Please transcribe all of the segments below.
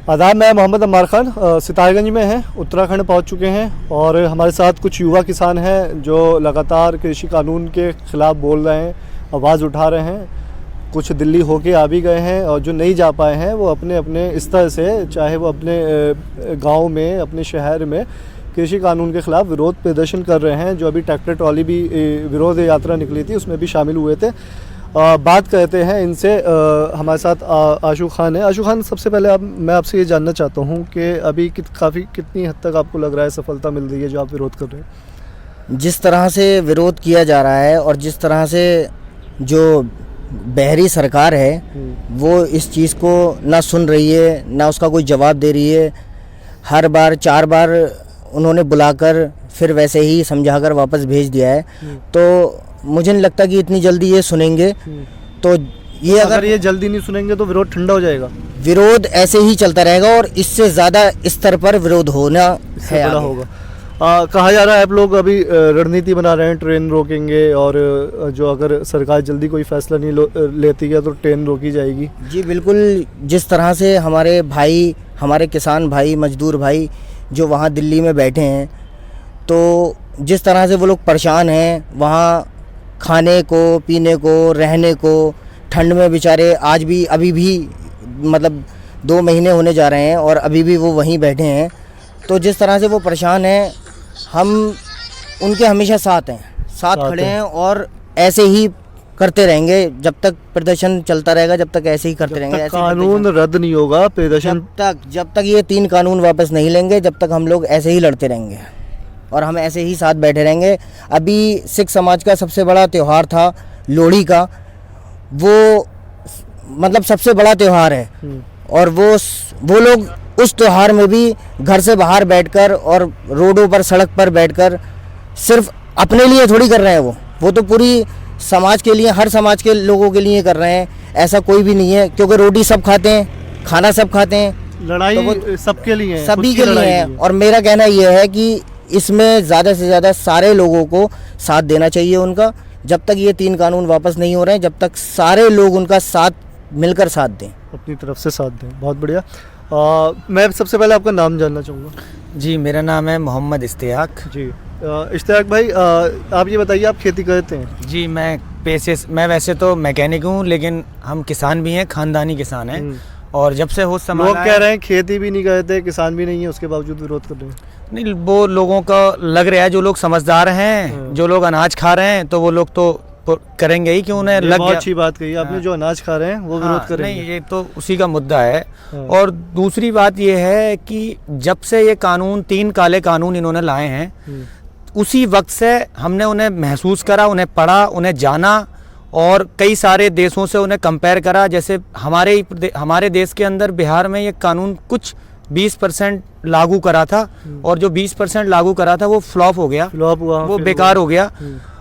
आदाब, मैं मोहम्मद अम्मार खान सितारगंज में हैं, उत्तराखंड पहुंच चुके हैं और हमारे साथ कुछ युवा किसान हैं जो लगातार कृषि कानून के ख़िलाफ़ बोल रहे हैं, आवाज़ उठा रहे हैं। कुछ दिल्ली होके आ भी गए हैं और जो नहीं जा पाए हैं वो अपने अपने स्तर से, चाहे वो अपने गांव में, अपने शहर में कृषि कानून के ख़िलाफ़ विरोध प्रदर्शन कर रहे हैं। जो अभी ट्रैक्टर ट्रॉली भी विरोध यात्रा निकली थी उसमें भी शामिल हुए थे। बात करते हैं इनसे। हमारे साथ आशू खान है। आशू खान, सबसे पहले मैं आपसे ये जानना चाहता हूँ कि अभी कितनी हद तक आपको लग रहा है सफलता मिल रही है जो आप विरोध कर रहे हैं? जिस तरह से विरोध किया जा रहा है और जिस तरह से जो बहरी सरकार है वो इस चीज़ को ना सुन रही है, ना उसका कोई जवाब दे रही है। हर बार 4 बार उन्होंने बुलाकर फिर वैसे ही समझाकर वापस भेज दिया है। तो मुझे नहीं लगता कि इतनी जल्दी ये सुनेंगे। तो ये अगर ये जल्दी नहीं सुनेंगे तो विरोध ठंडा हो जाएगा। विरोध ऐसे ही चलता रहेगा और इससे ज़्यादा स्तर पर विरोध होना है, बड़ा होगा। कहा जा रहा है आप लोग अभी रणनीति बना रहे हैं, ट्रेन रोकेंगे और जो अगर सरकार जल्दी कोई फैसला नहीं लेती है तो ट्रेन रोकी जाएगी। जी बिल्कुल, जिस तरह से हमारे भाई, हमारे किसान भाई, मजदूर भाई जो वहाँ दिल्ली में बैठे हैं, तो जिस तरह से वो लोग परेशान हैं, वहाँ खाने को, पीने को, रहने को, ठंड में बेचारे आज भी, अभी भी मतलब 2 महीने होने जा रहे हैं और अभी भी वो वहीं बैठे हैं। तो जिस तरह से वो परेशान हैं, हम उनके हमेशा साथ खड़े हैं और ऐसे ही करते रहेंगे जब तक प्रदर्शन चलता रहेगा, जब तक ऐसे ही करते रहेंगे। ऐसे कानून रद्द नहीं होगा, प्रदर्शन जब तक ये 3 कानून वापस नहीं लेंगे, जब तक हम लोग ऐसे ही लड़ते रहेंगे और हम ऐसे ही साथ बैठे रहेंगे। अभी सिख समाज का सबसे बड़ा त्यौहार था लोहड़ी का, वो मतलब सबसे बड़ा त्यौहार है और वो लोग उस त्यौहार में भी घर से बाहर बैठकर और रोडों पर, सड़क पर बैठकर सिर्फ अपने लिए थोड़ी कर रहे हैं। वो तो पूरी समाज के लिए, हर समाज के लोगों के लिए कर रहे हैं। ऐसा कोई भी नहीं है, क्योंकि रोटी सब खाते हैं, खाना सब खाते हैं, लड़ाई तो सबके लिए है, सभी के लिए है। और मेरा कहना यह है कि इसमें ज़्यादा से ज़्यादा सारे लोगों को साथ देना चाहिए उनका। जब तक ये 3 कानून वापस नहीं हो रहे हैं, जब तक सारे लोग उनका साथ मिलकर साथ दें, अपनी तरफ से साथ दें। बहुत बढ़िया। मैं सबसे पहले आपका नाम जानना चाहूँगा। जी, मेरा नाम है मोहम्मद इश्तियाक। जी इश्तियाक भाई, आप ये बताइए, आप खेती करते हैं? जी, मैं वैसे तो मैकेनिक हूँ, लेकिन हम किसान भी हैं, ख़ानदानी किसान हैं। और जब से होश संभाला, लोग कह रहे हैं खेती भी नहीं करते, किसान भी नहीं है, उसके बावजूद विरोध कर रहे हैं। नहीं, वो लोगों का लग रहा है, जो लोग समझदार हैं, जो लोग अनाज खा रहे हैं, तो वो लोग तो करेंगे ही, कि उन्हें लग बहुत अच्छी बात कही आपने। जो अनाज खा रहे हैं वो विरोध करेंगे। नहीं, ये तो उसी का मुद्दा है। और दूसरी बात ये है कि जब से ये कानून, 3 काले कानून इन्होंने लाए हैं, उसी वक्त से हमने उन्हें महसूस करा, उन्हें पढ़ा, उन्हें जाना और कई सारे देशों से उन्हें कंपेयर करा। जैसे हमारे देश के अंदर, बिहार में ये कानून कुछ 20% लागू करा था और जो 20% लागू करा था वो फ्लॉप हो गया, वो बेकार हो गया।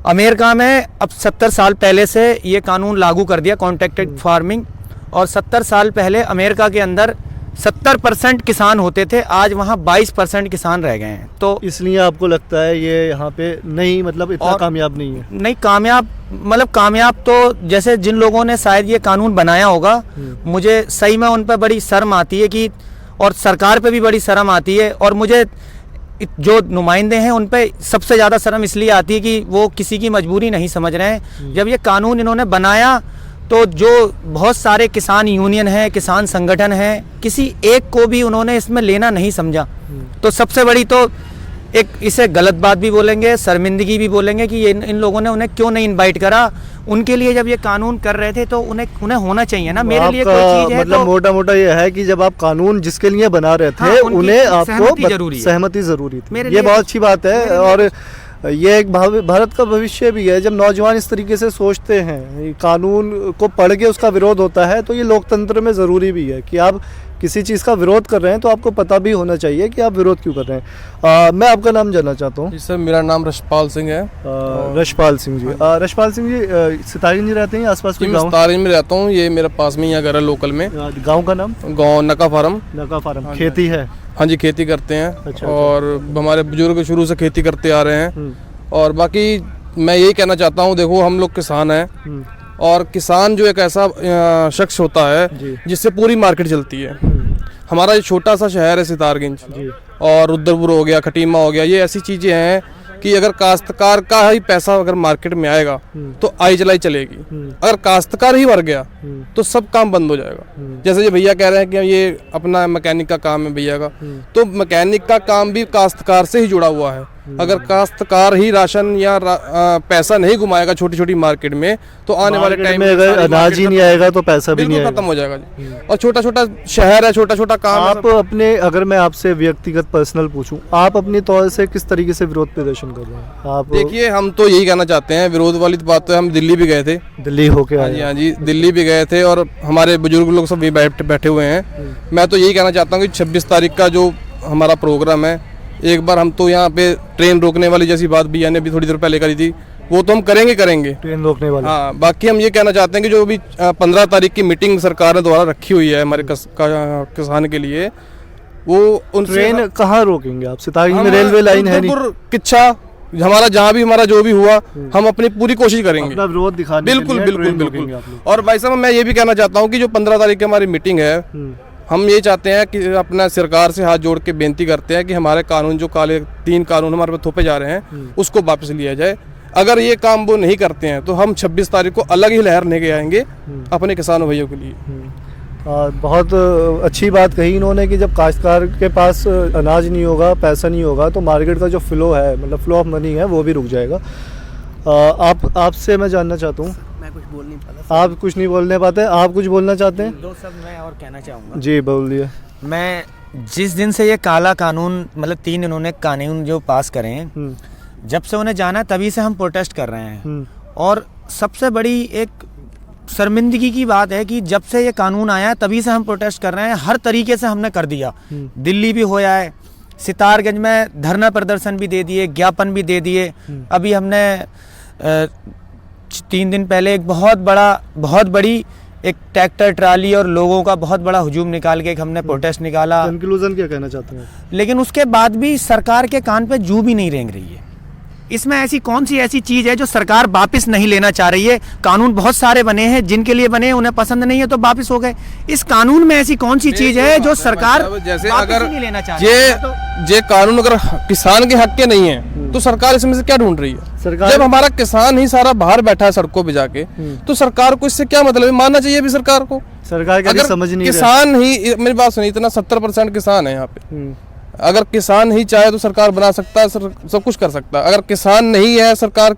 अमेरिका में अब 70 साल पहले से ये कानून लागू कर दिया, कॉन्ट्रैक्टेड फार्मिंग। और 70 साल पहले अमेरिका के अंदर 70% किसान होते थे, आज वहाँ 22% किसान रह गए हैं। तो इसलिए आपको लगता है ये यहाँ पे नहीं, मतलब इतना कामयाब नहीं है? नहीं, कामयाब तो जैसे जिन लोगों ने शायद ये कानून बनाया होगा, मुझे सही में उन पर बड़ी शर्म आती है कि, और सरकार पे भी बड़ी शर्म आती है। और मुझे जो नुमाइंदे हैं उन पे सबसे ज़्यादा शर्म इसलिए आती है कि वो किसी की मजबूरी नहीं समझ रहे हैं। जब ये कानून इन्होंने बनाया तो जो बहुत सारे किसान यूनियन हैं, किसान संगठन हैं, किसी एक को भी उन्होंने इसमें लेना नहीं समझा। तो सबसे बड़ी तो एक इसे गलत बात भी बोलेंगे, शर्मिंदगी भी बोलेंगे कि इन लोगों ने उन्हें क्यों नहीं इनवाइट करा। उनके लिए जब ये कानून कर रहे थे तो उन्हें होना चाहिए ना। मेरे लिए कोई चीज़ है, मतलब मोटा मोटा ये है कि जब आप कानून जिसके लिए बना रहे थे, उन्हें आपको सहमति जरूरी थी। ये बहुत अच्छी बात है और ये एक भारत का भविष्य भी है। जब नौजवान इस तरीके से सोचते हैं, कानून को पढ़ के उसका विरोध होता है, तो ये लोकतंत्र में ज़रूरी भी है कि आप किसी चीज़ का विरोध कर रहे हैं तो आपको पता भी होना चाहिए कि आप विरोध क्यों कर रहे हैं। मैं आपका नाम जानना चाहता हूँ। जी सर, मेरा नाम रशपाल सिंह है। रशपाल सिंह जी, रशपाल सिंह जी सितारगंज रहते हैं, आसपास कोई गाँव? सितारगंज में रहता हूँ, ये मेरा पास में ही घर है, लोकल में। गाँव का नाम? गाँव नका फार्म। नका फार्म। खेती है? हाँ जी, खेती करते हैं। अच्छा, और हमारे बुजुर्ग शुरू से खेती करते आ रहे हैं। और बाकी मैं यही कहना चाहता हूँ, देखो हम लोग किसान हैं और किसान जो एक ऐसा शख्स होता है जिससे पूरी मार्केट चलती है। हमारा ये छोटा सा शहर है सितारगंज और रुद्रपुर हो गया, खटीमा हो गया, ये ऐसी चीज़ें हैं कि अगर काश्तकार का ही पैसा अगर मार्केट में आएगा तो आई चलाई चलेगी। अगर काश्तकार ही मर गया तो सब काम बंद हो जाएगा। जैसे ये भैया कह रहे हैं कि ये अपना मैकेनिक का काम है भैया का, तो मैकेनिक का काम भी काश्तकार से ही जुड़ा हुआ है। अगर काश्तकार ही राशन या पैसा नहीं घुमाएगा छोटी छोटी मार्केट में तो आने वाले टाइम में अगर अनाज ही नहीं आएगा तो पैसा भी नहीं आएगा, खत्म हो जाएगा जी। और छोटा छोटा शहर है, छोटा छोटा काम आप अपने, अगर मैं आपसे व्यक्तिगत पर्सनल पूछूं, आप अपनी तौर से किस तरीके से विरोध प्रदर्शन कर रहे हैं? आप देखिए, हम तो यही कहना चाहते हैं, विरोध वाली बात तो हम दिल्ली भी गए थे, दिल्ली होके आए? हाँ जी, दिल्ली भी गए थे और हमारे बुजुर्ग लोग सब बैठे हुए हैं। मैं तो यही कहना चाहता हूँ कि 26 तारीख का जो हमारा प्रोग्राम है, एक बार हम तो यहाँ पे ट्रेन रोकने वाली जैसी बात भैया ने भी थोड़ी देर पहले करी थी, वो तो हम करेंगे ट्रेन रोकने वाली। हाँ, बाकी हम ये कहना चाहते हैं कि जो भी 15 तारीख की मीटिंग सरकार ने द्वारा रखी हुई है हमारे किसान के लिए, वो उन ट्रेन कहाँ रोकेंगे आप? सितारगंज में रेलवे लाइन है नहीं? किच्छा हमारा जहाँ भी हमारा जो भी हुआ, हम अपनी पूरी कोशिश करेंगे अपना विरोध दिखाने के लिए बिल्कुल ट्रेन बिल्कुल रोकेंगे आप लोग। और भाई साहब, मैं ये भी कहना चाहता हूँ कि जो 15 तारीख की हमारी मीटिंग है, हम ये चाहते हैं कि अपना सरकार से हाथ जोड़ के बेनती करते हैं कि हमारे कानून जो 3 कानून हमारे पे थोपे जा रहे हैं उसको वापस लिया जाए। अगर ये काम वो नहीं करते हैं तो हम 26 तारीख को अलग ही लहर लेके आएंगे अपने किसानों भाइयों के लिए। बहुत अच्छी बात कही इन्होंने कि जब काश्तकार के पास अनाज नहीं होगा, पैसा नहीं होगा, तो मार्केट का जो फ्लो है, मतलब फ्लो ऑफ मनी है, वो भी रुक जाएगा। आपसे मैं जानना चाहता हूँ, मैं कुछ बोल नहीं पाता। आप कुछ नहीं बोलने पाते, आप कुछ बोलना चाहते हैं? दो शब्द मैं और कहना चाहूँगा। जी बोलिए। मैं जिस दिन से ये काला कानून, मतलब 3 इन्होंने कानून जो पास करे हैं, जब से उन्हें जाना तभी से हम प्रोटेस्ट कर रहे हैं। और सबसे बड़ी एक शर्मिंदगी की बात है कि जब से ये कानून आया तभी से हम प्रोटेस्ट कर रहे हैं। हर तरीके से हमने कर दिया, दिल्ली भी होया है, सितारगंज में धरना प्रदर्शन भी दे दिए, ज्ञापन भी दे दिए। अभी हमने 3 दिन पहले एक बहुत बड़ी एक ट्रैक्टर ट्राली और लोगों का बहुत बड़ा हुजूम निकाल के एक हमने प्रोटेस्ट निकाला। कंक्लूजन क्या कहना चाहते हैं? लेकिन उसके बाद भी सरकार के कान पे जू भी नहीं रेंग रही है। इसमें ऐसी कौन सी ऐसी चीज है जो सरकार वापस नहीं लेना चाह रही है? कानून बहुत सारे बने हैं, जिनके लिए बने, उन्हें पसंद नहीं है तो वापस हो गए। इस कानून में ऐसी कौन सी चीज है जो सरकार जैसे वापस अगर नहीं लेना चाह रही है? ये कानून अगर किसान के हक के नहीं है तो सरकार इसमें से क्या ढूंढ रही है? सरकार जब हमारा किसान ही सारा बाहर बैठा है सड़कों पे जाके, तो सरकार को इससे क्या मतलब है? मानना चाहिए भी सरकार को। सरकार का समझ नहीं किसान ही, मेरी बात सुनिए, इतना 70% किसान है यहाँ पे। अगर किसान ही चाहे तो सरकार बना सकता है, सब कुछ कर सकता है। अगर किसान नहीं है, सरकार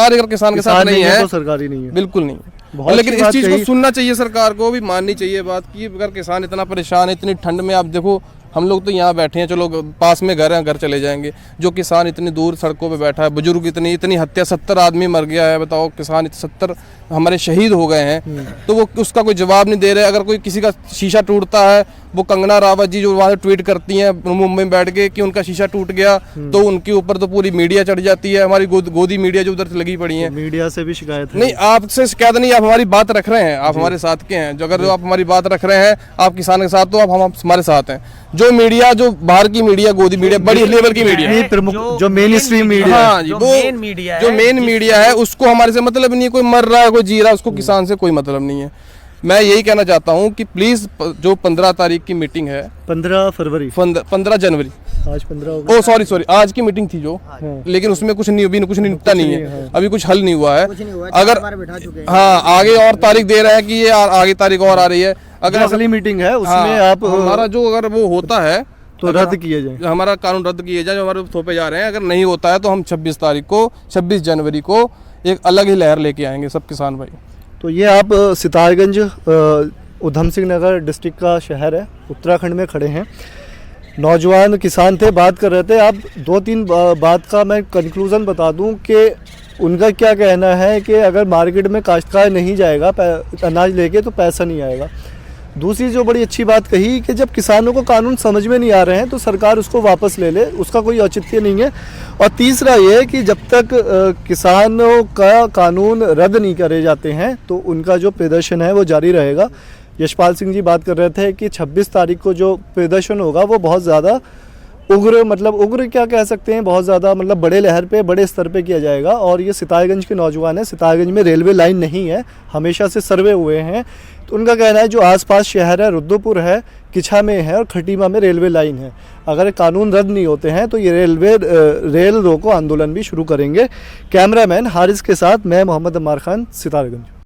अगर किसान के साथ नहीं है तो सरकार ही नहीं है, बिल्कुल नहीं। लेकिन इस चीज को सुनना चाहिए, सरकार को भी माननी चाहिए बात कि अगर किसान इतना परेशान है, इतनी ठंड में, आप देखो हम लोग तो यहाँ बैठे हैं, चलो पास में घर है, घर चले जाएंगे। जो किसान इतनी दूर सड़कों पे बैठा है, बुजुर्ग इतनी हत्या, 70 आदमी मर गया है, बताओ, किसान 70 हमारे शहीद हो गए हैं, तो वो उसका कोई जवाब नहीं दे रहे। अगर कोई किसी का शीशा टूटता है, वो कंगना रावत जी जो वहाँ ट्वीट करती हैं मुंबई में बैठ के कि उनका शीशा टूट गया, तो उनके ऊपर तो पूरी मीडिया चढ़ जाती है, हमारी गोदी मीडिया जो उधर लगी पड़ी है। मीडिया से भी शिकायत है? नहीं, आपसे शिकायत नहीं, आप हमारी बात रख रहे हैं, आप हमारे साथ के हैं। जो अगर आप हमारी बात रख रहे हैं, आप किसान के साथ, तो आप हमारे साथ हैं। जो मीडिया, जो बाहर की मीडिया, गोदी मीडिया, बड़ी लेवल की मीडिया, प्रमुख जो मेन स्ट्रीम मीडिया, हाँ जी, वो जो मेन मीडिया है, उसको हमारे से मतलब नहीं है। कोई मर रहा है, कोई जी रहा है, उसको किसान से कोई मतलब नहीं है। मैं यही कहना चाहता हूँ कि प्लीज, जो 15 तारीख की मीटिंग है, 15 फरवरी, 15 जनवरी, आज 15 हो गया। ओ सॉरी, आज की मीटिंग थी जो, लेकिन उसमें कुछ निपटा नहीं है, अभी कुछ हल नहीं हुआ है। अगर हाँ, आगे और तारीख दे रहे हैं कि ये आगे तारीख और आ रही है, अगर अगली मीटिंग है उसमें आप हमारा जो अगर वो होता है तो रद्द किया जाए, हमारा कानून रद्द किया जाए, जो हमारे थोपे जा रहे हैं। अगर नहीं होता है तो हम 26 जनवरी को एक अलग ही लहर लेके आएंगे सब किसान भाई। तो ये आप सितारगंज उधम सिंह नगर डिस्ट्रिक्ट का शहर है, उत्तराखंड में खड़े हैं। नौजवान किसान थे, बात कर रहे थे। आप 2-3 बात का मैं कंक्लूज़न बता दूं कि उनका क्या कहना है कि अगर मार्केट में काश्तकार नहीं जाएगा अनाज लेके तो पैसा नहीं आएगा। दूसरी जो बड़ी अच्छी बात कही कि जब किसानों को कानून समझ में नहीं आ रहे हैं तो सरकार उसको वापस ले ले, उसका कोई औचित्य नहीं है। और तीसरा ये कि जब तक किसानों का कानून रद्द नहीं करे जाते हैं तो उनका जो प्रदर्शन है वो जारी रहेगा। यशपाल सिंह जी बात कर रहे थे कि 26 तारीख को जो प्रदर्शन होगा वो बहुत ज़्यादा उग्र, मतलब उग्र क्या कह सकते हैं, बहुत ज़्यादा मतलब बड़े लहर पे, बड़े स्तर पे किया जाएगा। और ये सितारगंज के नौजवान हैं, सितारगंज में रेलवे लाइन नहीं है, हमेशा से सर्वे हुए हैं, तो उनका कहना है जो आसपास शहर है, रुद्रपुर है, किछा में है और खटीमा में रेलवे लाइन है, अगर कानून रद्द नहीं होते हैं तो ये रेल रोको आंदोलन भी शुरू करेंगे। कैमरामैन हारिस के साथ मैं मोहम्मद अम्मार खान, सितारगंज।